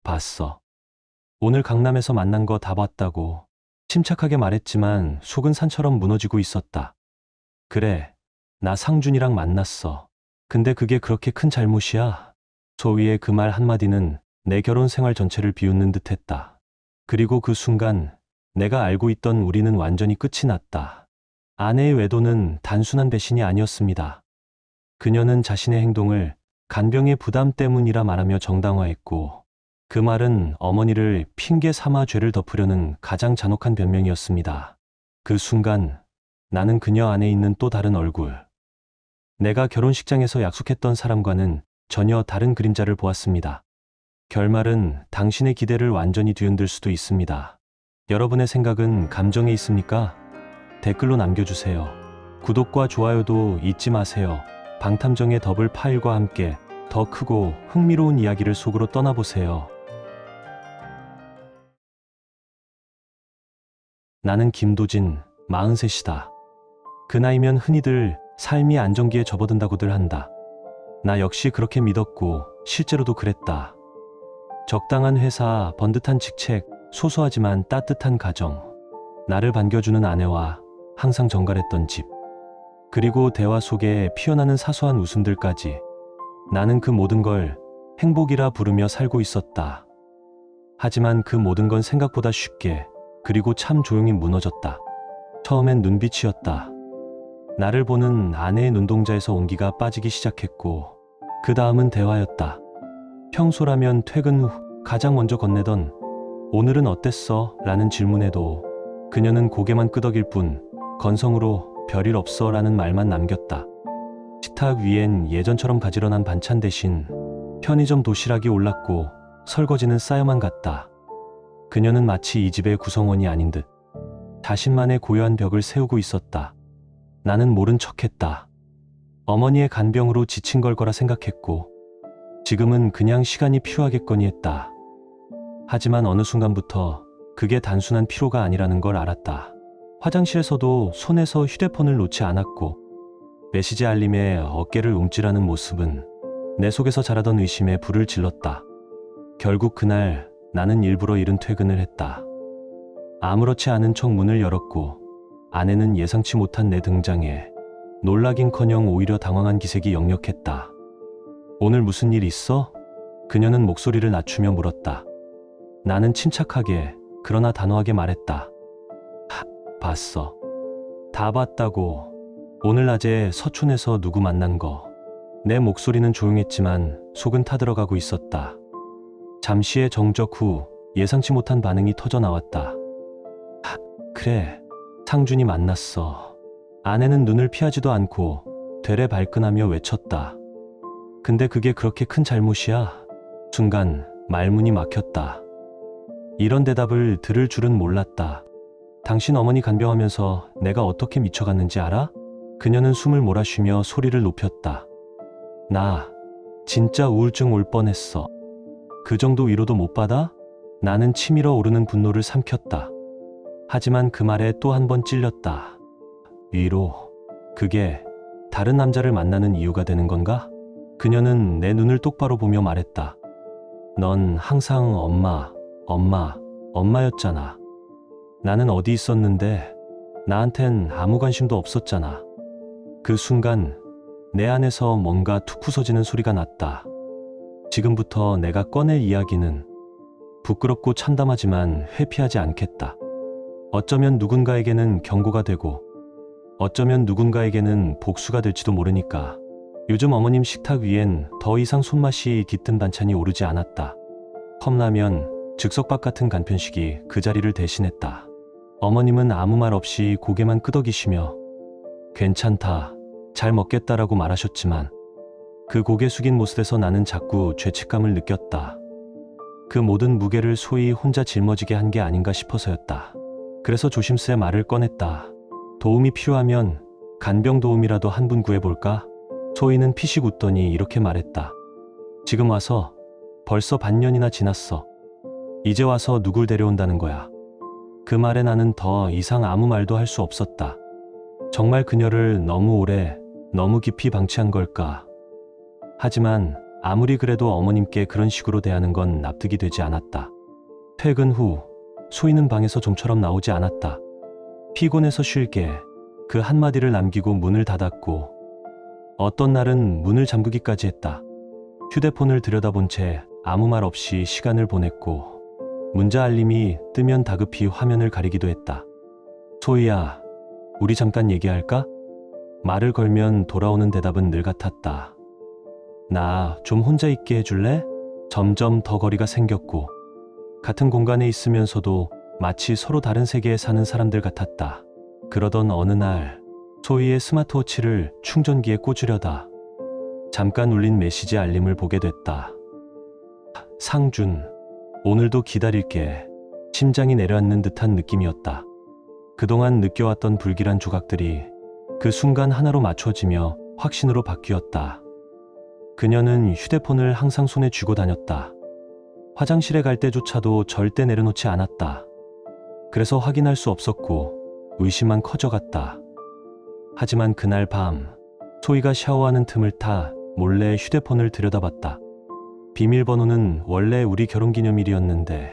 봤어. 오늘 강남에서 만난 거 다 봤다고. 침착하게 말했지만 속은 산처럼 무너지고 있었다. 그래, 나 상준이랑 만났어. 근데 그게 그렇게 큰 잘못이야? 소위의 그 말 한마디는 내 결혼 생활 전체를 비웃는 듯했다. 그리고 그 순간 내가 알고 있던 우리는 완전히 끝이 났다. 아내의 외도는 단순한 배신이 아니었습니다. 그녀는 자신의 행동을 간병의 부담 때문이라 말하며 정당화했고, 그 말은 어머니를 핑계 삼아 죄를 덮으려는 가장 잔혹한 변명이었습니다. 그 순간 나는 그녀 안에 있는 또 다른 얼굴, 내가 결혼식장에서 약속했던 사람과는 전혀 다른 그림자를 보았습니다. 결말은 당신의 기대를 완전히 뒤흔들 수도 있습니다. 여러분의 생각은 감정에 있습니까? 댓글로 남겨주세요. 구독과 좋아요도 잊지 마세요. 방탐정의 더블 파일과 함께 더 크고 흥미로운 이야기를 속으로 떠나보세요. 나는 김도진, 43이다. 그 나이면 흔히들 삶이 안정기에 접어든다고들 한다. 나 역시 그렇게 믿었고 실제로도 그랬다. 적당한 회사, 번듯한 직책, 소소하지만 따뜻한 가정, 나를 반겨주는 아내와 항상 정갈했던 집, 그리고 대화 속에 피어나는 사소한 웃음들까지, 나는 그 모든 걸 행복이라 부르며 살고 있었다. 하지만 그 모든 건 생각보다 쉽게, 그리고 참 조용히 무너졌다. 처음엔 눈빛이었다. 나를 보는 아내의 눈동자에서 온기가 빠지기 시작했고, 그 다음은 대화였다. 평소라면 퇴근 후 가장 먼저 건네던 "오늘은 어땠어?" 라는 질문에도 그녀는 고개만 끄덕일 뿐 건성으로 "별일 없어" 라는 말만 남겼다. 식탁 위엔 예전처럼 가지런한 반찬 대신 편의점 도시락이 올랐고 설거지는 쌓여만 갔다. 그녀는 마치 이 집의 구성원이 아닌 듯 자신만의 고요한 벽을 세우고 있었다. 나는 모른 척했다. 어머니의 간병으로 지친 걸 거라 생각했고, 지금은 그냥 시간이 필요하겠거니 했다. 하지만 어느 순간부터 그게 단순한 피로가 아니라는 걸 알았다. 화장실에서도 손에서 휴대폰을 놓지 않았고, 메시지 알림에 어깨를 움찔하는 모습은 내 속에서 자라던 의심에 불을 질렀다. 결국 그날 나는 일부러 이른 퇴근을 했다. 아무렇지 않은 척 문을 열었고, 아내는 예상치 못한 내 등장에 놀라긴커녕 오히려 당황한 기색이 역력했다. "오늘 무슨 일 있어?" 그녀는 목소리를 낮추며 물었다. 나는 침착하게 그러나 단호하게 말했다. 봤어. 다 봤다고. 오늘 낮에 서촌에서 누구 만난 거." 내 목소리는 조용했지만 속은 타들어가고 있었다. 잠시의 정적 후 예상치 못한 반응이 터져 나왔다. 그래, 상준이 만났어." 아내는 눈을 피하지도 않고 되레 발끈하며 외쳤다. "근데 그게 그렇게 큰 잘못이야?" 순간 말문이 막혔다. 이런 대답을 들을 줄은 몰랐다. "당신 어머니 간병하면서 내가 어떻게 미쳐갔는지 알아?" 그녀는 숨을 몰아쉬며 소리를 높였다. "나 진짜 우울증 올 뻔했어." "그 정도 위로도 못 받아?" 나는 치밀어 오르는 분노를 삼켰다. 하지만 그 말에 또 한 번 찔렸다. 위로? 그게 다른 남자를 만나는 이유가 되는 건가? 그녀는 내 눈을 똑바로 보며 말했다. "넌 항상 엄마였잖아. 나는 어디 있었는데? 나한텐 아무 관심도 없었잖아." 그 순간 내 안에서 뭔가 툭 부서지는 소리가 났다. 지금부터 내가 꺼낼 이야기는 부끄럽고 참담하지만 회피하지 않겠다. 어쩌면 누군가에게는 경고가 되고, 어쩌면 누군가에게는 복수가 될지도 모르니까. 요즘 어머님 식탁 위엔 더 이상 손맛이 깃든 반찬이 오르지 않았다. 컵라면, 즉석밥 같은 간편식이 그 자리를 대신했다. 어머님은 아무 말 없이 고개만 끄덕이시며 "괜찮다, 잘 먹겠다라고 말하셨지만, 그 고개 숙인 모습에서 나는 자꾸 죄책감을 느꼈다. 그 모든 무게를 소위 혼자 짊어지게 한 게 아닌가 싶어서였다. 그래서 조심스레 말을 꺼냈다. "도움이 필요하면 간병 도움이라도 한 분 구해볼까?" 소희는 피식 웃더니 이렇게 말했다. "지금 와서 벌써 반년이나 지났어. 이제 와서 누굴 데려온다는 거야?" 그 말에 나는 더 이상 아무 말도 할 수 없었다. 정말 그녀를 너무 오래, 너무 깊이 방치한 걸까? 하지만 아무리 그래도 어머님께 그런 식으로 대하는 건 납득이 되지 않았다. 퇴근 후 소희는 방에서 좀처럼 나오지 않았다. 피곤해서 쉴게 그 한마디를 남기고 문을 닫았고 어떤 날은 문을 잠그기까지 했다. 휴대폰을 들여다본 채 아무 말 없이 시간을 보냈고 문자 알림이 뜨면 다급히 화면을 가리기도 했다. 소희야, 우리 잠깐 얘기할까? 말을 걸면 돌아오는 대답은 늘 같았다. 나 좀 혼자 있게 해줄래? 점점 더 거리가 생겼고 같은 공간에 있으면서도 마치 서로 다른 세계에 사는 사람들 같았다. 그러던 어느 날 소희의 스마트워치를 충전기에 꽂으려다 잠깐 울린 메시지 알림을 보게 됐다. 상준, 오늘도 기다릴게. 심장이 내려앉는 듯한 느낌이었다. 그동안 느껴왔던 불길한 조각들이 그 순간 하나로 맞춰지며 확신으로 바뀌었다. 그녀는 휴대폰을 항상 손에 쥐고 다녔다. 화장실에 갈 때조차도 절대 내려놓지 않았다. 그래서 확인할 수 없었고 의심만 커져갔다. 하지만 그날 밤 소희가 샤워하는 틈을 타 몰래 휴대폰을 들여다봤다. 비밀번호는 원래 우리 결혼기념일이었는데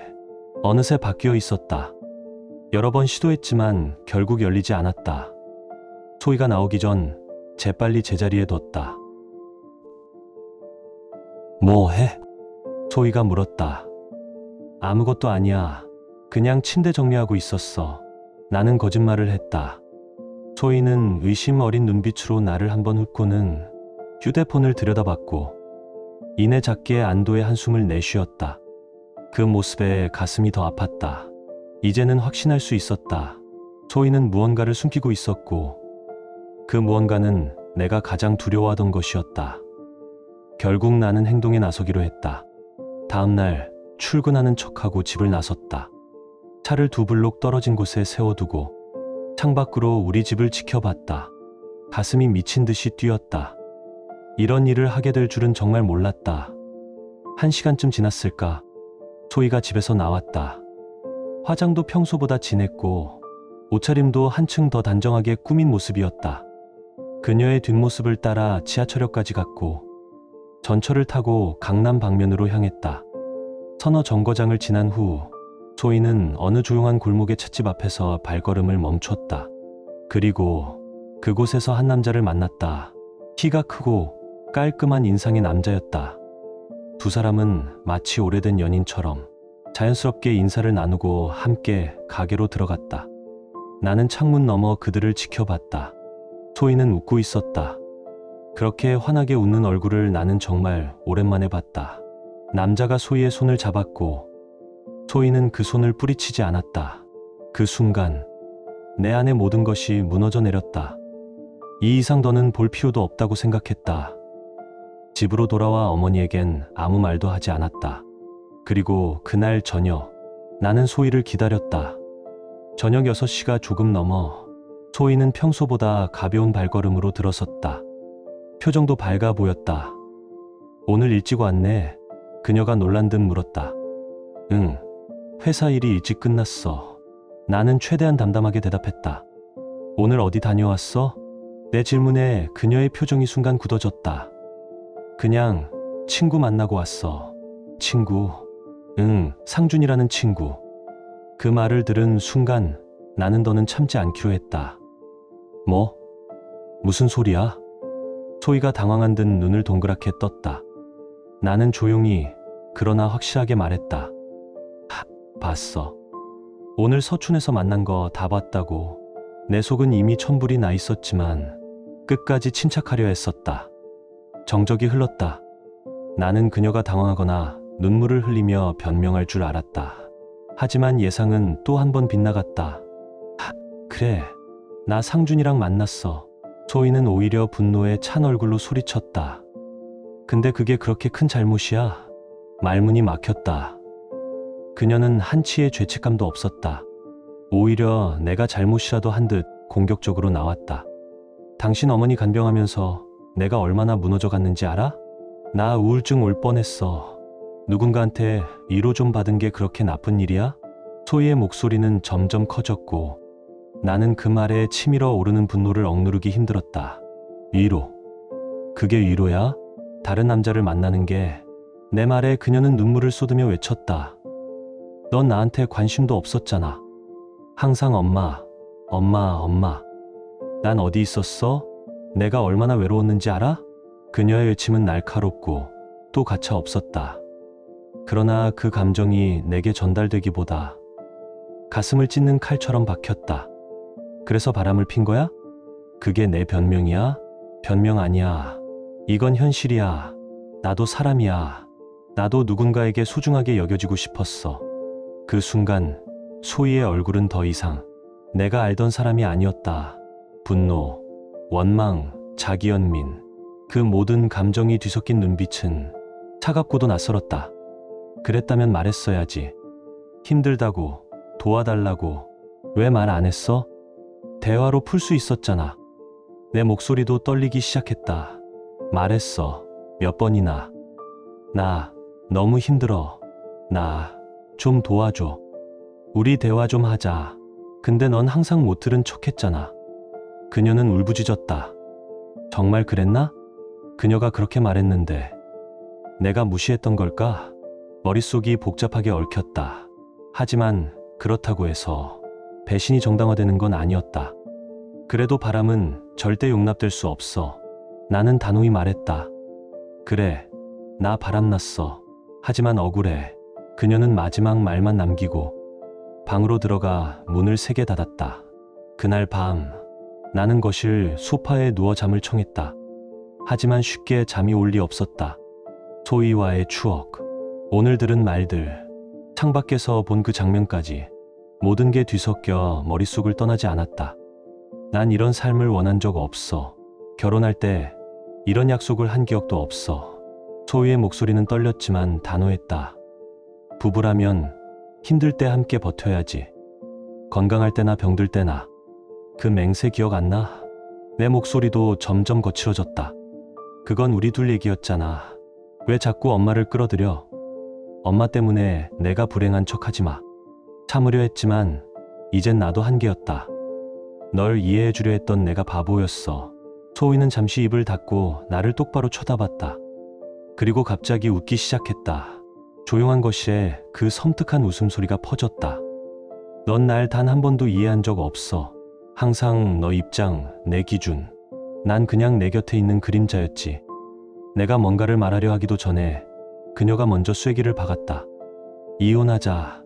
어느새 바뀌어 있었다. 여러 번 시도했지만 결국 열리지 않았다. 소희가 나오기 전 재빨리 제자리에 뒀다. 뭐 해? 소희가 물었다. 아무것도 아니야. 그냥 침대 정리하고 있었어. 나는 거짓말을 했다. 소희는 의심 어린 눈빛으로 나를 한번 훑고는 휴대폰을 들여다봤고 이내 작게 안도의 한숨을 내쉬었다. 그 모습에 가슴이 더 아팠다. 이제는 확신할 수 있었다. 소희는 무언가를 숨기고 있었고 그 무언가는 내가 가장 두려워하던 것이었다. 결국 나는 행동에 나서기로 했다. 다음 날 출근하는 척하고 집을 나섰다. 차를 2블록 떨어진 곳에 세워두고 창밖으로 우리 집을 지켜봤다. 가슴이 미친 듯이 뛰었다. 이런 일을 하게 될 줄은 정말 몰랐다. 1시간쯤 지났을까? 소희가 집에서 나왔다. 화장도 평소보다 진했고 옷차림도 한층 더 단정하게 꾸민 모습이었다. 그녀의 뒷모습을 따라 지하철역까지 갔고 전철을 타고 강남 방면으로 향했다. 서너 정거장을 지난 후 소희는 어느 조용한 골목의 찻집 앞에서 발걸음을 멈췄다. 그리고 그곳에서 한 남자를 만났다. 키가 크고 깔끔한 인상의 남자였다. 두 사람은 마치 오래된 연인처럼 자연스럽게 인사를 나누고 함께 가게로 들어갔다. 나는 창문 너머 그들을 지켜봤다. 소희는 웃고 있었다. 그렇게 환하게 웃는 얼굴을 나는 정말 오랜만에 봤다. 남자가 소희의 손을 잡았고 소희는 그 손을 뿌리치지 않았다. 그 순간 내 안의 모든 것이 무너져 내렸다. 이 이상 더는 볼 필요도 없다고 생각했다. 집으로 돌아와 어머니에겐 아무 말도 하지 않았다. 그리고 그날 저녁 나는 소희를 기다렸다. 저녁 6시가 조금 넘어 소희는 평소보다 가벼운 발걸음으로 들어섰다. 표정도 밝아 보였다. 오늘 일찍 왔네. 그녀가 놀란 듯 물었다. 응, 회사 일이 일찍 끝났어. 나는 최대한 담담하게 대답했다. 오늘 어디 다녀왔어? 내 질문에 그녀의 표정이 순간 굳어졌다. 그냥 친구 만나고 왔어. 친구? 응, 상준이라는 친구. 그 말을 들은 순간 나는 더는 참지 않기로 했다. 뭐? 무슨 소리야? 소희가 당황한 듯 눈을 동그랗게 떴다. 나는 조용히 그러나 확실하게 말했다. 봤어. 오늘 서촌에서 만난 거 다 봤다고. 내 속은 이미 천불이 나 있었지만 끝까지 침착하려 했었다. 정적이 흘렀다. 나는 그녀가 당황하거나 눈물을 흘리며 변명할 줄 알았다. 하지만 예상은 또 한 번 빗나갔다. 그래, 나 상준이랑 만났어. 소희는 오히려 분노에 찬 얼굴로 소리쳤다. 근데 그게 그렇게 큰 잘못이야? 말문이 막혔다. 그녀는 한치의 죄책감도 없었다. 오히려 내가 잘못이라도 한 듯 공격적으로 나왔다. 당신 어머니 간병하면서 내가 얼마나 무너져 갔는지 알아? 나 우울증 올 뻔했어. 누군가한테 위로 좀 받은 게 그렇게 나쁜 일이야? 소희의 목소리는 점점 커졌고 나는 그 말에 치밀어 오르는 분노를 억누르기 힘들었다. 위로? 그게 위로야? 다른 남자를 만나는 게 내 말에 그녀는 눈물을 쏟으며 외쳤다. 넌 나한테 관심도 없었잖아. 항상 엄마, 엄마, 엄마. 난 어디 있었어? 내가 얼마나 외로웠는지 알아? 그녀의 외침은 날카롭고 또 가차 없었다. 그러나 그 감정이 내게 전달되기보다 가슴을 찢는 칼처럼 박혔다. 그래서 바람을 핀 거야? 그게 내 변명이야? 변명 아니야. 이건 현실이야. 나도 사람이야. 나도 누군가에게 소중하게 여겨지고 싶었어. 그 순간 소희의 얼굴은 더 이상 내가 알던 사람이 아니었다. 분노, 원망, 자기연민, 그 모든 감정이 뒤섞인 눈빛은 차갑고도 낯설었다. 그랬다면 말했어야지. 힘들다고, 도와달라고. 왜 말 안 했어? 대화로 풀 수 있었잖아. 내 목소리도 떨리기 시작했다. 말했어. 몇 번이나. 나 너무 힘들어. 나 좀 도와줘. 우리 대화 좀 하자. 근데 넌 항상 못 들은 척 했잖아. 그녀는 울부짖었다. 정말 그랬나? 그녀가 그렇게 말했는데 내가 무시했던 걸까? 머릿속이 복잡하게 얽혔다. 하지만 그렇다고 해서 배신이 정당화되는 건 아니었다. 그래도 바람은 절대 용납될 수 없어. 나는 단호히 말했다. 그래, 나 바람났어. 하지만 억울해. 그녀는 마지막 말만 남기고 방으로 들어가 문을 세게 닫았다. 그날 밤 나는 거실 소파에 누워 잠을 청했다. 하지만 쉽게 잠이 올 리 없었다. 소희와의 추억, 오늘 들은 말들, 창밖에서 본 그 장면까지 모든 게 뒤섞여 머릿속을 떠나지 않았다. 난 이런 삶을 원한 적 없어. 결혼할 때 이런 약속을 한 기억도 없어. 소희의 목소리는 떨렸지만 단호했다. 부부라면 힘들 때 함께 버텨야지. 건강할 때나 병들 때나. 그 맹세 기억 안 나? 내 목소리도 점점 거칠어졌다. 그건 우리 둘 얘기였잖아. 왜 자꾸 엄마를 끌어들여? 엄마 때문에 내가 불행한 척 하지 마. 참으려 했지만 이젠 나도 한계였다. 널 이해해 주려 했던 내가 바보였어. 소희는 잠시 입을 닫고 나를 똑바로 쳐다봤다. 그리고 갑자기 웃기 시작했다. 조용한 거실에 그 섬뜩한 웃음소리가 퍼졌다. 넌 날 단 한 번도 이해한 적 없어. 항상 너 입장, 내 기준. 난 그냥 내 곁에 있는 그림자였지. 내가 뭔가를 말하려 하기도 전에 그녀가 먼저 쐐기를 박았다. 이혼하자.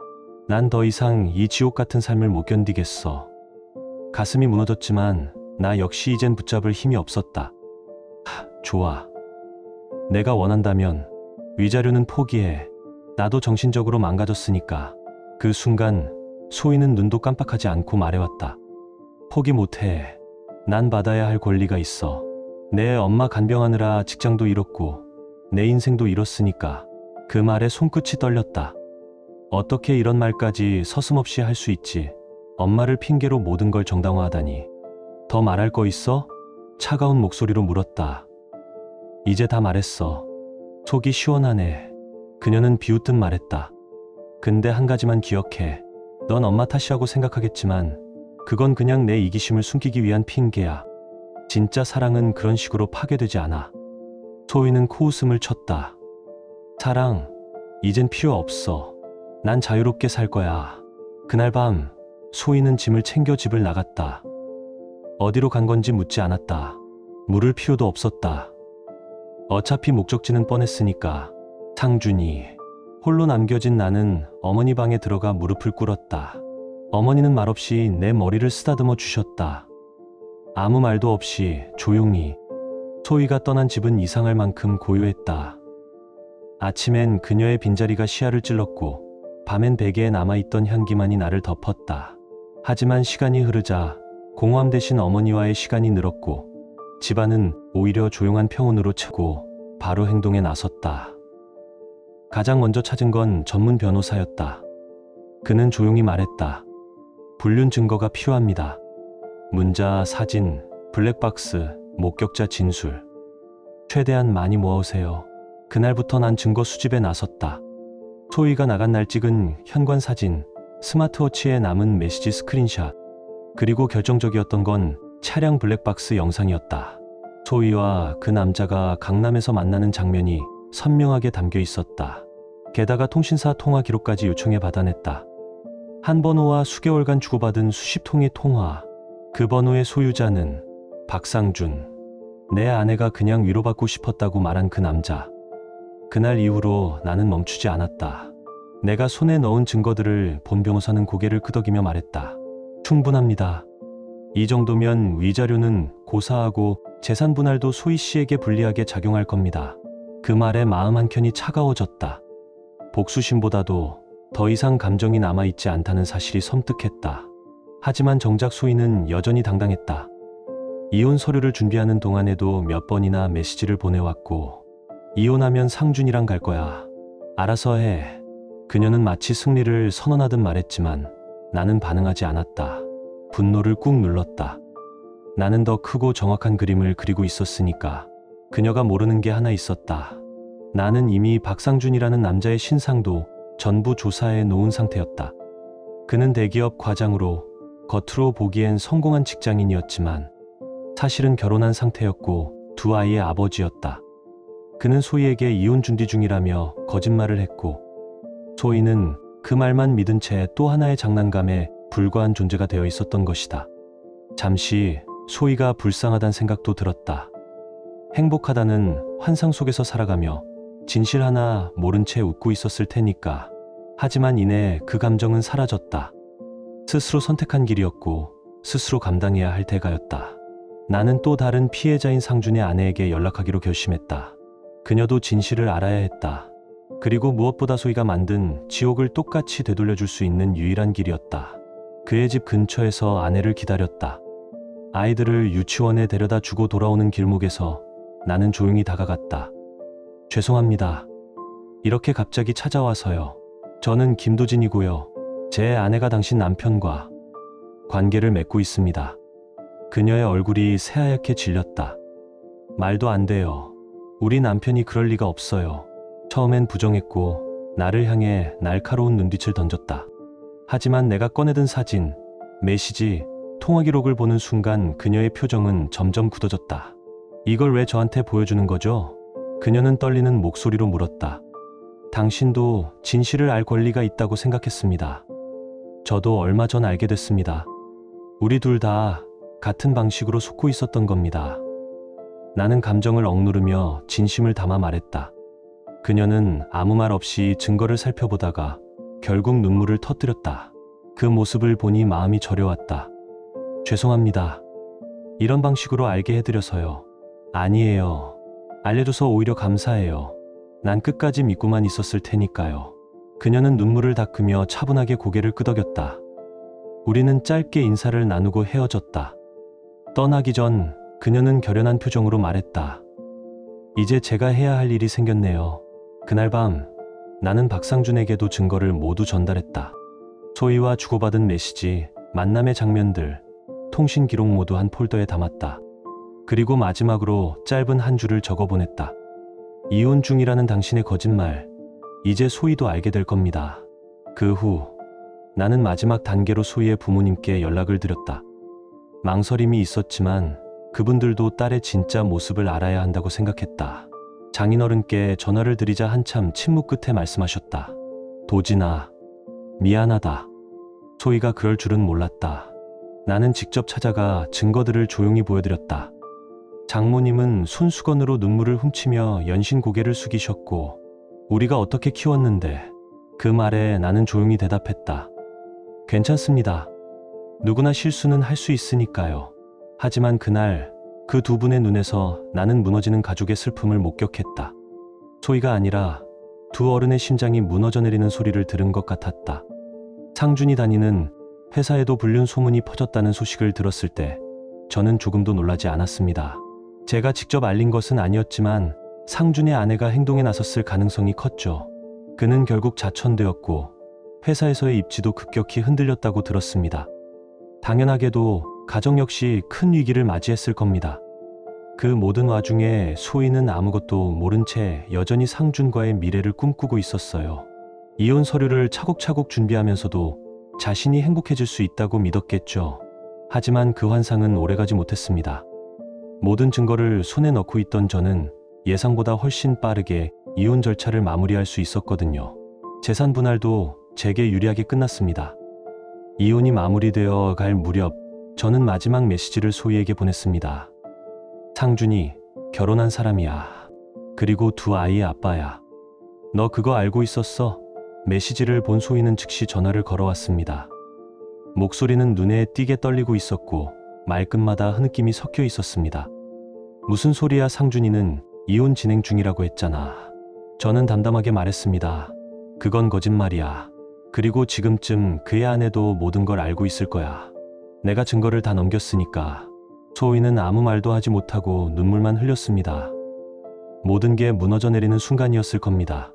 난 더 이상 이 지옥 같은 삶을 못 견디겠어. 가슴이 무너졌지만 나 역시 이젠 붙잡을 힘이 없었다. 좋아. 내가 원한다면 위자료는 포기해. 나도 정신적으로 망가졌으니까. 그 순간 소희는 눈도 깜빡하지 않고 말해왔다. 포기 못해. 난 받아야 할 권리가 있어. 내 엄마 간병하느라 직장도 잃었고 내 인생도 잃었으니까. 그 말에 손끝이 떨렸다. 어떻게 이런 말까지 서슴없이 할 수 있지? 엄마를 핑계로 모든 걸 정당화하다니. 더 말할 거 있어? 차가운 목소리로 물었다. 이제 다 말했어. 속이 시원하네. 그녀는 비웃듯 말했다. 근데 한 가지만 기억해. 넌 엄마 탓이라고 생각하겠지만 그건 그냥 내 이기심을 숨기기 위한 핑계야. 진짜 사랑은 그런 식으로 파괴되지 않아. 소희는 코웃음을 쳤다. 사랑, 이젠 필요 없어. 난 자유롭게 살 거야. 그날 밤 소희는 짐을 챙겨 집을 나갔다. 어디로 간 건지 묻지 않았다. 물을 필요도 없었다. 어차피 목적지는 뻔했으니까. 상준이. 홀로 남겨진 나는 어머니 방에 들어가 무릎을 꿇었다. 어머니는 말없이 내 머리를 쓰다듬어 주셨다. 아무 말도 없이 조용히. 소희가 떠난 집은 이상할 만큼 고요했다. 아침엔 그녀의 빈자리가 시야를 찔렀고 밤엔 베개에 남아있던 향기만이 나를 덮었다. 하지만 시간이 흐르자 공허함 대신 어머니와의 시간이 늘었고 집안은 오히려 조용한 평온으로 차고 바로 행동에 나섰다. 가장 먼저 찾은 건 전문 변호사였다. 그는 조용히 말했다. 불륜 증거가 필요합니다. 문자, 사진, 블랙박스, 목격자 진술. 최대한 많이 모아오세요. 그날부터 난 증거 수집에 나섰다. 소희가 나간 날 찍은 현관 사진, 스마트워치에 남은 메시지 스크린샷, 그리고 결정적이었던 건 차량 블랙박스 영상이었다. 소희와 그 남자가 강남에서 만나는 장면이 선명하게 담겨 있었다. 게다가 통신사 통화 기록까지 요청해 받아냈다. 한 번호와 수개월간 주고받은 수십 통의 통화. 그 번호의 소유자는 박상준. 내 아내가 그냥 위로받고 싶었다고 말한 그 남자. 그날 이후로 나는 멈추지 않았다. 내가 손에 넣은 증거들을 본 변호사는 고개를 끄덕이며 말했다. 충분합니다. 이 정도면 위자료는 고사하고 재산 분할도 소희 씨에게 불리하게 작용할 겁니다. 그 말에 마음 한켠이 차가워졌다. 복수심보다도 더 이상 감정이 남아있지 않다는 사실이 섬뜩했다. 하지만 정작 소희는 여전히 당당했다. 이혼 서류를 준비하는 동안에도 몇 번이나 메시지를 보내왔고, 이혼하면 상준이랑 갈 거야. 알아서 해. 그녀는 마치 승리를 선언하듯 말했지만 나는 반응하지 않았다. 분노를 꾹 눌렀다. 나는 더 크고 정확한 그림을 그리고 있었으니까. 그녀가 모르는 게 하나 있었다. 나는 이미 박상준이라는 남자의 신상도 전부 조사해 놓은 상태였다. 그는 대기업 과장으로 겉으로 보기엔 성공한 직장인이었지만 사실은 결혼한 상태였고 두 아이의 아버지였다. 그는 소희에게 이혼 준비 중이라며 거짓말을 했고, 소희는 그 말만 믿은 채 또 하나의 장난감에 불과한 존재가 되어 있었던 것이다. 잠시 소희가 불쌍하단 생각도 들었다. 행복하다는 환상 속에서 살아가며 진실 하나 모른 채 웃고 있었을 테니까. 하지만 이내 그 감정은 사라졌다. 스스로 선택한 길이었고 스스로 감당해야 할 대가였다. 나는 또 다른 피해자인 상준의 아내에게 연락하기로 결심했다. 그녀도 진실을 알아야 했다. 그리고 무엇보다 소희가 만든 지옥을 똑같이 되돌려줄 수 있는 유일한 길이었다. 그의 집 근처에서 아내를 기다렸다. 아이들을 유치원에 데려다 주고 돌아오는 길목에서 나는 조용히 다가갔다. 죄송합니다. 이렇게 갑자기 찾아와서요. 저는 김도진이고요. 제 아내가 당신 남편과 관계를 맺고 있습니다. 그녀의 얼굴이 새하얗게 질렸다. 말도 안 돼요. 우리 남편이 그럴 리가 없어요. 처음엔 부정했고 나를 향해 날카로운 눈빛을 던졌다. 하지만 내가 꺼내든 사진, 메시지, 통화 기록을 보는 순간 그녀의 표정은 점점 굳어졌다. 이걸 왜 저한테 보여주는 거죠? 그녀는 떨리는 목소리로 물었다. 당신도 진실을 알 권리가 있다고 생각했습니다. 저도 얼마 전 알게 됐습니다. 우리 둘 다 같은 방식으로 속고 있었던 겁니다. 나는 감정을 억누르며 진심을 담아 말했다. 그녀는 아무 말 없이 증거를 살펴보다가 결국 눈물을 터뜨렸다. 그 모습을 보니 마음이 저려왔다. 죄송합니다. 이런 방식으로 알게 해드려서요. 아니에요. 알려줘서 오히려 감사해요. 난 끝까지 믿고만 있었을 테니까요. 그녀는 눈물을 닦으며 차분하게 고개를 끄덕였다. 우리는 짧게 인사를 나누고 헤어졌다. 떠나기 전 그녀는 결연한 표정으로 말했다. 이제 제가 해야 할 일이 생겼네요. 그날 밤 나는 박상준에게도 증거를 모두 전달했다. 소희와 주고받은 메시지, 만남의 장면들, 통신 기록 모두 한 폴더에 담았다. 그리고 마지막으로 짧은 한 줄을 적어보냈다. 이혼 중이라는 당신의 거짓말, 이제 소희도 알게 될 겁니다. 그 후 나는 마지막 단계로 소희의 부모님께 연락을 드렸다. 망설임이 있었지만 그분들도 딸의 진짜 모습을 알아야 한다고 생각했다. 장인어른께 전화를 드리자 한참 침묵 끝에 말씀하셨다. 도진아, 미안하다. 소희가 그럴 줄은 몰랐다. 나는 직접 찾아가 증거들을 조용히 보여드렸다. 장모님은 손수건으로 눈물을 훔치며 연신 고개를 숙이셨고, 우리가 어떻게 키웠는데? 그 말에 나는 조용히 대답했다. 괜찮습니다. 누구나 실수는 할 수 있으니까요. 하지만 그날 그 두 분의 눈에서 나는 무너지는 가족의 슬픔을 목격했다. 소희가 아니라 두 어른의 심장이 무너져 내리는 소리를 들은 것 같았다. 상준이 다니는 회사에도 불륜 소문이 퍼졌다는 소식을 들었을 때 저는 조금도 놀라지 않았습니다. 제가 직접 알린 것은 아니었지만 상준의 아내가 행동에 나섰을 가능성이 컸죠. 그는 결국 자천되었고 회사에서의 입지도 급격히 흔들렸다고 들었습니다. 당연하게도 가정 역시 큰 위기를 맞이했을 겁니다. 그 모든 와중에 소희는 아무것도 모른 채 여전히 상준과의 미래를 꿈꾸고 있었어요. 이혼 서류를 차곡차곡 준비하면서도 자신이 행복해질 수 있다고 믿었겠죠. 하지만 그 환상은 오래가지 못했습니다. 모든 증거를 손에 넣고 있던 저는 예상보다 훨씬 빠르게 이혼 절차를 마무리할 수 있었거든요. 재산 분할도 제게 유리하게 끝났습니다. 이혼이 마무리되어 갈 무렵 저는 마지막 메시지를 소희에게 보냈습니다. 상준이 결혼한 사람이야. 그리고 두 아이의 아빠야. 너 그거 알고 있었어? 메시지를 본 소희는 즉시 전화를 걸어왔습니다. 목소리는 눈에 띄게 떨리고 있었고 말끝마다 흐느낌이 섞여 있었습니다. 무슨 소리야, 상준이는 이혼 진행 중이라고 했잖아. 저는 담담하게 말했습니다. 그건 거짓말이야. 그리고 지금쯤 그의 아내도 모든 걸 알고 있을 거야. 내가 증거를 다 넘겼으니까. 소희는 아무 말도 하지 못하고 눈물만 흘렸습니다. 모든 게 무너져 내리는 순간이었을 겁니다.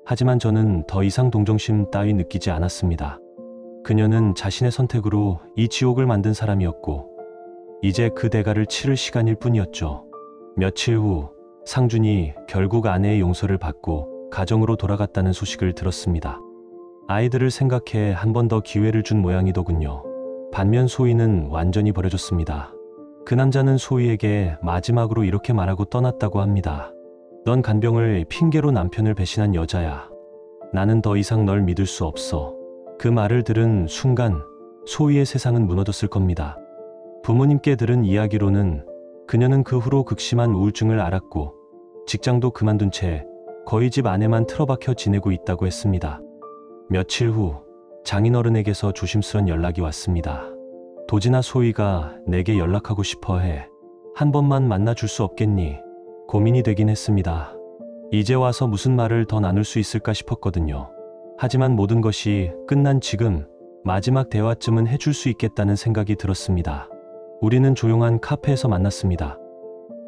하지만 저는 더 이상 동정심 따위 느끼지 않았습니다. 그녀는 자신의 선택으로 이 지옥을 만든 사람이었고 이제 그 대가를 치를 시간일 뿐이었죠. 며칠 후 상준이 결국 아내의 용서를 받고 가정으로 돌아갔다는 소식을 들었습니다. 아이들을 생각해 한 번 더 기회를 준 모양이더군요. 반면 소희는 완전히 버려졌습니다. 그 남자는 소희에게 마지막으로 이렇게 말하고 떠났다고 합니다. 넌 간병을 핑계로 남편을 배신한 여자야. 나는 더 이상 널 믿을 수 없어. 그 말을 들은 순간 소희의 세상은 무너졌을 겁니다. 부모님께 들은 이야기로는 그녀는 그 후로 극심한 우울증을 앓았고 직장도 그만둔 채 거의 집 안에만 틀어박혀 지내고 있다고 했습니다. 며칠 후 장인어른에게서 조심스런 연락이 왔습니다. 도진아, 소희가 내게 연락하고 싶어 해. 한 번만 만나줄 수 없겠니? 고민이 되긴 했습니다. 이제 와서 무슨 말을 더 나눌 수 있을까 싶었거든요. 하지만 모든 것이 끝난 지금 마지막 대화쯤은 해줄 수 있겠다는 생각이 들었습니다. 우리는 조용한 카페에서 만났습니다.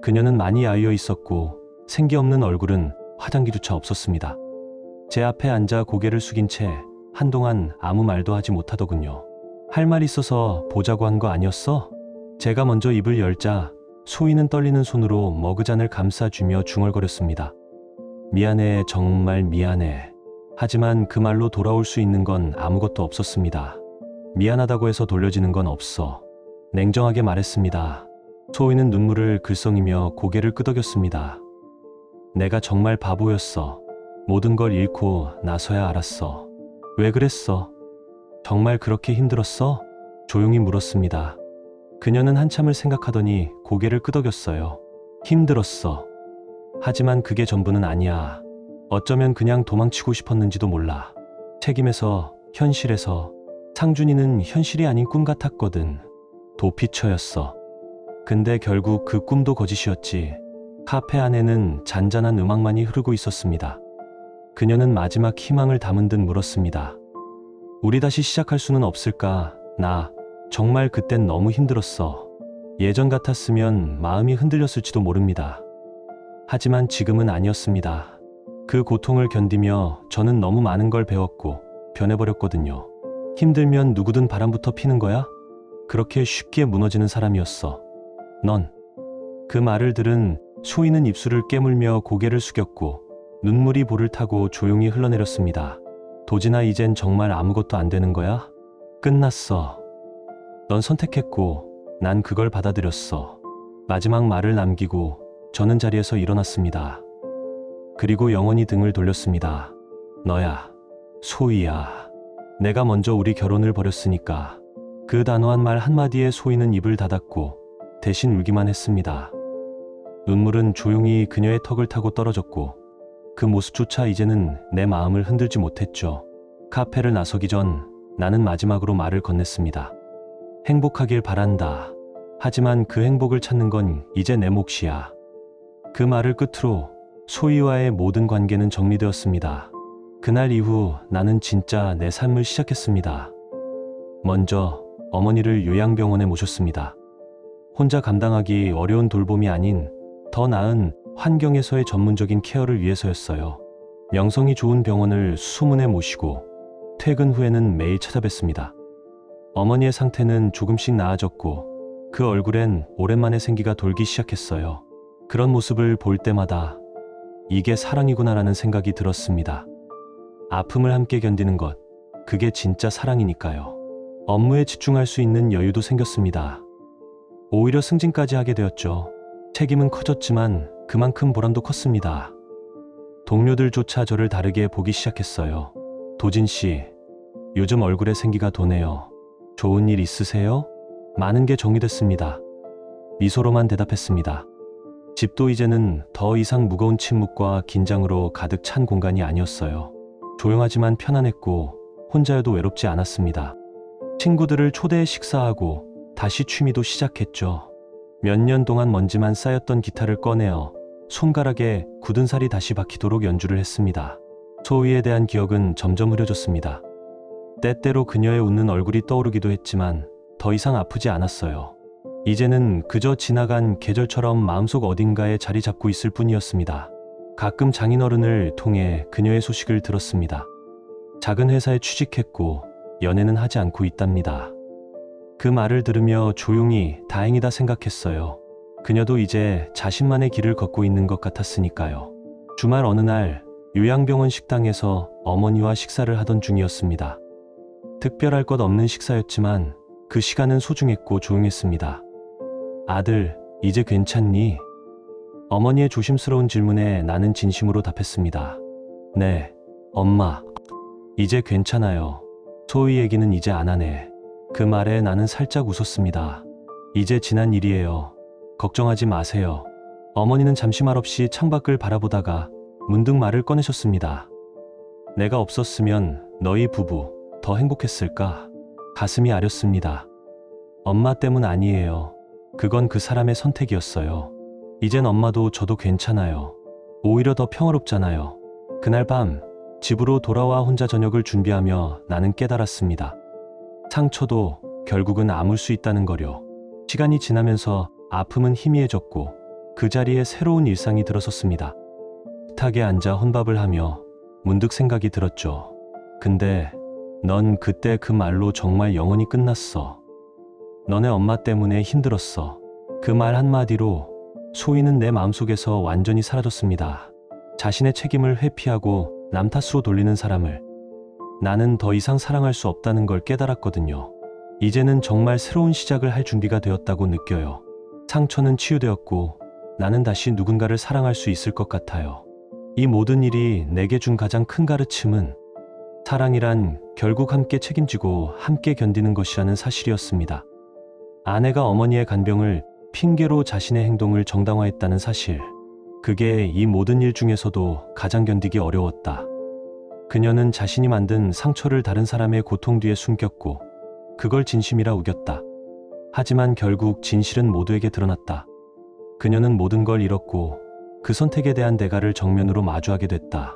그녀는 많이 야위어 있었고 생기 없는 얼굴은 화장기조차 없었습니다. 제 앞에 앉아 고개를 숙인 채 한동안 아무 말도 하지 못하더군요. 할 말 있어서 보자고 한 거 아니었어? 제가 먼저 입을 열자 소희는 떨리는 손으로 머그잔을 감싸주며 중얼거렸습니다. 미안해, 정말 미안해. 하지만 그 말로 돌아올 수 있는 건 아무것도 없었습니다. 미안하다고 해서 돌려지는 건 없어. 냉정하게 말했습니다. 소희는 눈물을 글썽이며 고개를 끄덕였습니다. 내가 정말 바보였어. 모든 걸 잃고 나서야 알았어. 왜 그랬어? 정말 그렇게 힘들었어? 조용히 물었습니다. 그녀는 한참을 생각하더니 고개를 끄덕였어요. 힘들었어. 하지만 그게 전부는 아니야. 어쩌면 그냥 도망치고 싶었는지도 몰라. 책임에서, 현실에서. 상준이는 현실이 아닌 꿈 같았거든. 도피처였어. 근데 결국 그 꿈도 거짓이었지. 카페 안에는 잔잔한 음악만이 흐르고 있었습니다. 그녀는 마지막 희망을 담은 듯 물었습니다. 우리 다시 시작할 수는 없을까? 나 정말 그땐 너무 힘들었어. 예전 같았으면 마음이 흔들렸을지도 모릅니다. 하지만 지금은 아니었습니다. 그 고통을 견디며 저는 너무 많은 걸 배웠고 변해버렸거든요. 힘들면 누구든 바람부터 피는 거야? 그렇게 쉽게 무너지는 사람이었어. 넌. 그 말을 들은 소희는 입술을 깨물며 고개를 숙였고 눈물이 볼을 타고 조용히 흘러내렸습니다. 도진아, 이젠 정말 아무것도 안 되는 거야? 끝났어. 넌 선택했고 난 그걸 받아들였어. 마지막 말을 남기고 저는 자리에서 일어났습니다. 그리고 영원히 등을 돌렸습니다. 너야, 소희야. 내가 먼저 우리 결혼을 버렸으니까. 그 단호한 말 한마디에 소희는 입을 닫았고 대신 울기만 했습니다. 눈물은 조용히 그녀의 턱을 타고 떨어졌고 그 모습조차 이제는 내 마음을 흔들지 못했죠. 카페를 나서기 전 나는 마지막으로 말을 건넸습니다. 행복하길 바란다. 하지만 그 행복을 찾는 건 이제 내 몫이야. 그 말을 끝으로 소희와의 모든 관계는 정리되었습니다. 그날 이후 나는 진짜 내 삶을 시작했습니다. 먼저 어머니를 요양병원에 모셨습니다. 혼자 감당하기 어려운 돌봄이 아닌 더 나은 환경에서의 전문적인 케어를 위해서였어요. 명성이 좋은 병원을 수소문에 모시고 퇴근 후에는 매일 찾아뵀습니다. 어머니의 상태는 조금씩 나아졌고 그 얼굴엔 오랜만에 생기가 돌기 시작했어요. 그런 모습을 볼 때마다 이게 사랑이구나라는 생각이 들었습니다. 아픔을 함께 견디는 것, 그게 진짜 사랑이니까요. 업무에 집중할 수 있는 여유도 생겼습니다. 오히려 승진까지 하게 되었죠. 책임은 커졌지만 그만큼 보람도 컸습니다. 동료들조차 저를 다르게 보기 시작했어요. 도진 씨, 요즘 얼굴에 생기가 도네요. 좋은 일 있으세요? 많은 게 정리됐습니다. 미소로만 대답했습니다. 집도 이제는 더 이상 무거운 침묵과 긴장으로 가득 찬 공간이 아니었어요. 조용하지만 편안했고 혼자여도 외롭지 않았습니다. 친구들을 초대해 식사하고 다시 취미도 시작했죠. 몇 년 동안 먼지만 쌓였던 기타를 꺼내어 손가락에 굳은 살이 다시 박히도록 연주를 했습니다. 소희에 대한 기억은 점점 흐려졌습니다. 때때로 그녀의 웃는 얼굴이 떠오르기도 했지만 더 이상 아프지 않았어요. 이제는 그저 지나간 계절처럼 마음속 어딘가에 자리 잡고 있을 뿐이었습니다. 가끔 장인어른을 통해 그녀의 소식을 들었습니다. 작은 회사에 취직했고 연애는 하지 않고 있답니다. 그 말을 들으며 조용히 다행이다 생각했어요. 그녀도 이제 자신만의 길을 걷고 있는 것 같았으니까요. 주말 어느 날 요양병원 식당에서 어머니와 식사를 하던 중이었습니다. 특별할 것 없는 식사였지만 그 시간은 소중했고 조용했습니다. 아들, 이제 괜찮니? 어머니의 조심스러운 질문에 나는 진심으로 답했습니다. 네, 엄마. 이제 괜찮아요. 소희 얘기는 이제 안 하네. 그 말에 나는 살짝 웃었습니다. 이제 지난 일이에요. 걱정하지 마세요. 어머니는 잠시 말없이 창밖을 바라보다가 문득 말을 꺼내셨습니다. 내가 없었으면 너희 부부 더 행복했을까? 가슴이 아렸습니다. 엄마 때문 아니에요. 그건 그 사람의 선택이었어요. 이젠 엄마도 저도 괜찮아요. 오히려 더 평화롭잖아요. 그날 밤 집으로 돌아와 혼자 저녁을 준비하며 나는 깨달았습니다. 상처도 결국은 아물 수 있다는 거려. 시간이 지나면서 아픔은 희미해졌고 그 자리에 새로운 일상이 들어섰습니다. 식탁에 앉아 혼밥을 하며 문득 생각이 들었죠. 근데 넌 그때 그 말로 정말 영원히 끝났어. 너네 엄마 때문에 힘들었어. 그 말 한마디로 소희는 내 마음속에서 완전히 사라졌습니다. 자신의 책임을 회피하고 남 탓으로 돌리는 사람을 나는 더 이상 사랑할 수 없다는 걸 깨달았거든요. 이제는 정말 새로운 시작을 할 준비가 되었다고 느껴요. 상처는 치유되었고 나는 다시 누군가를 사랑할 수 있을 것 같아요. 이 모든 일이 내게 준 가장 큰 가르침은 사랑이란 결국 함께 책임지고 함께 견디는 것이라는 사실이었습니다. 아내가 어머니의 간병을 핑계로 자신의 행동을 정당화했다는 사실. 그게 이 모든 일 중에서도 가장 견디기 어려웠다. 그녀는 자신이 만든 상처를 다른 사람의 고통 뒤에 숨겼고 그걸 진심이라 우겼다. 하지만 결국 진실은 모두에게 드러났다. 그녀는 모든 걸 잃었고 그 선택에 대한 대가를 정면으로 마주하게 됐다.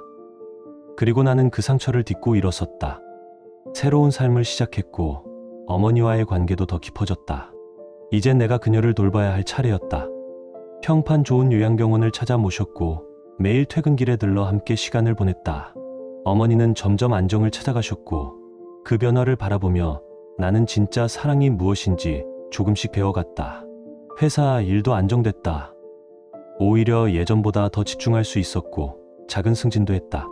그리고 나는 그 상처를 딛고 일어섰다. 새로운 삶을 시작했고 어머니와의 관계도 더 깊어졌다. 이젠 내가 그녀를 돌봐야 할 차례였다. 평판 좋은 요양병원을 찾아 모셨고 매일 퇴근길에 들러 함께 시간을 보냈다. 어머니는 점점 안정을 찾아가셨고 그 변화를 바라보며 나는 진짜 사랑이 무엇인지 조금씩 배워갔다. 회사 일도 안정됐다. 오히려 예전보다 더 집중할 수 있었고 작은 승진도 했다.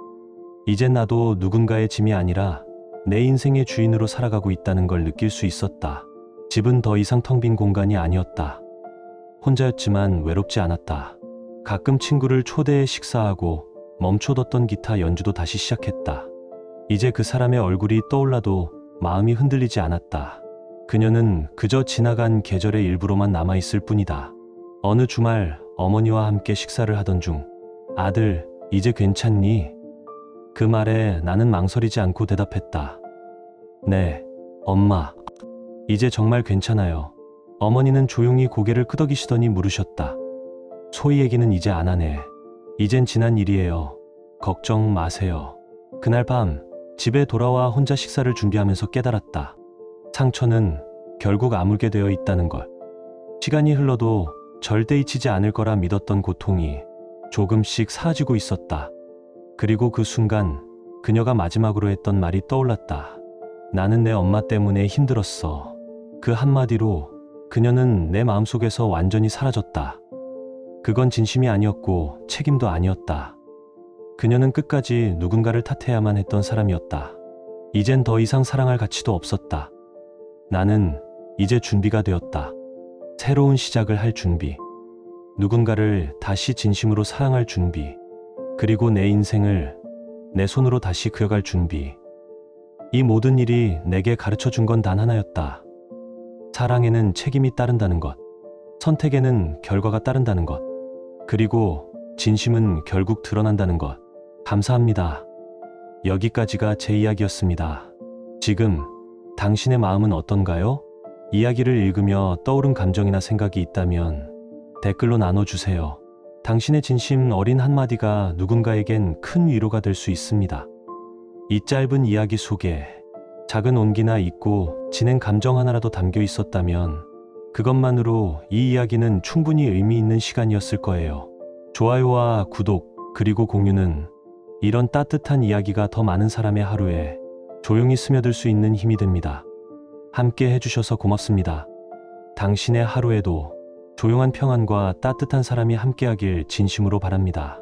이젠 나도 누군가의 짐이 아니라 내 인생의 주인으로 살아가고 있다는 걸 느낄 수 있었다. 집은 더 이상 텅 빈 공간이 아니었다. 혼자였지만 외롭지 않았다. 가끔 친구를 초대해 식사하고 멈춰뒀던 기타 연주도 다시 시작했다. 이제 그 사람의 얼굴이 떠올라도 마음이 흔들리지 않았다. 그녀는 그저 지나간 계절의 일부로만 남아있을 뿐이다. 어느 주말 어머니와 함께 식사를 하던 중 아들, 이제 괜찮니? 그 말에 나는 망설이지 않고 대답했다. 네, 엄마. 이제 정말 괜찮아요. 어머니는 조용히 고개를 끄덕이시더니 물으셨다. 소희 얘기는 이제 안 하네. 이젠 지난 일이에요. 걱정 마세요. 그날 밤 집에 돌아와 혼자 식사를 준비하면서 깨달았다. 상처는 결국 아물게 되어 있다는 걸. 시간이 흘러도 절대 잊히지 않을 거라 믿었던 고통이 조금씩 사라지고 있었다. 그리고 그 순간 그녀가 마지막으로 했던 말이 떠올랐다. 나는 내 엄마 때문에 힘들었어. 그 한마디로 그녀는 내 마음속에서 완전히 사라졌다. 그건 진심이 아니었고 책임도 아니었다. 그녀는 끝까지 누군가를 탓해야만 했던 사람이었다. 이젠 더 이상 사랑할 가치도 없었다. 나는 이제 준비가 되었다. 새로운 시작을 할 준비, 누군가를 다시 진심으로 사랑할 준비, 그리고 내 인생을 내 손으로 다시 그려갈 준비. 이 모든 일이 내게 가르쳐 준 건 단 하나였다. 사랑에는 책임이 따른다는 것, 선택에는 결과가 따른다는 것, 그리고 진심은 결국 드러난다는 것. 감사합니다. 여기까지가 제 이야기였습니다. 지금 당신의 마음은 어떤가요? 이야기를 읽으며 떠오른 감정이나 생각이 있다면 댓글로 나눠주세요. 당신의 진심 어린 한마디가 누군가에겐 큰 위로가 될 수 있습니다. 이 짧은 이야기 속에 작은 온기나 잊고 지낸 감정 하나라도 담겨 있었다면 그것만으로 이 이야기는 충분히 의미 있는 시간이었을 거예요. 좋아요와 구독, 그리고 공유는 이런 따뜻한 이야기가 더 많은 사람의 하루에 조용히 스며들 수 있는 힘이 됩니다. 함께 해주셔서 고맙습니다. 당신의 하루에도 조용한 평안과 따뜻한 사람이 함께하길 진심으로 바랍니다.